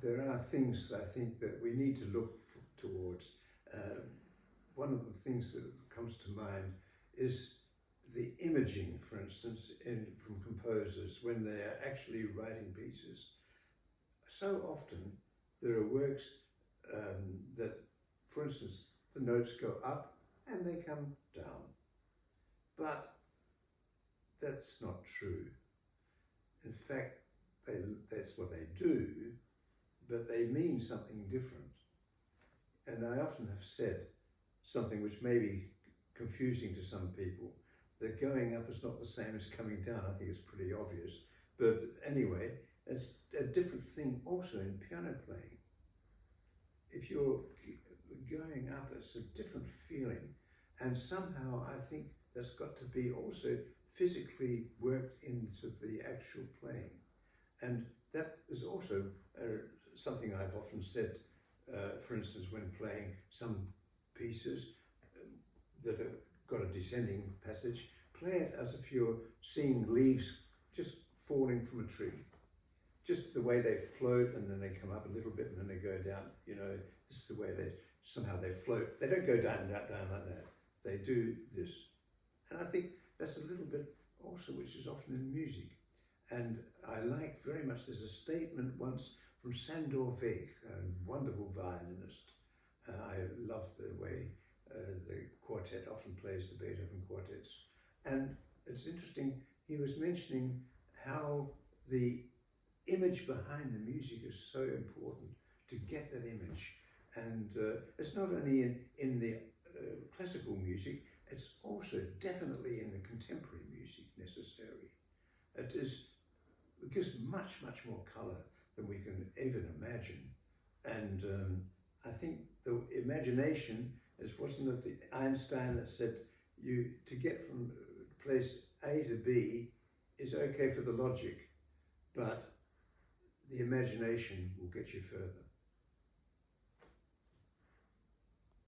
there are things I think that we need to look towards. One of the things that comes to mind is the imaging, for instance, from composers when they are actually writing pieces. So often there are works that, for instance, the notes go up and they come down. But that's not true. In fact, that's what they do, but they mean something different. And I often have said something which may be confusing to some people, that going up is not the same as coming down. I think it's pretty obvious. But anyway, it's a different thing also in piano playing. If you're going up, it's a different feeling. And somehow I think that's got to be also physically worked into the actual playing. And that is also something I've often said, for instance, when playing some pieces that have got a descending passage, play it as if you're seeing leaves just falling from a tree. Just the way they float, and then they come up a little bit and then they go down. You know, this is the way they float. They don't go down like that. They do this. And I think that's a little bit also which is often in music. And I like very much, there's a statement once from Sandor Wegg, a wonderful violinist. I love the way the quartet often plays the Beethoven quartets. And it's interesting, he was mentioning how the image behind the music is so important to get that image. And it's not only in the classical music, it's also definitely in the contemporary music necessary. It gives much, much more colour than we can even imagine. And I think the imagination wasn't it Einstein that said to get from place A to B is okay for the logic, but the imagination will get you further.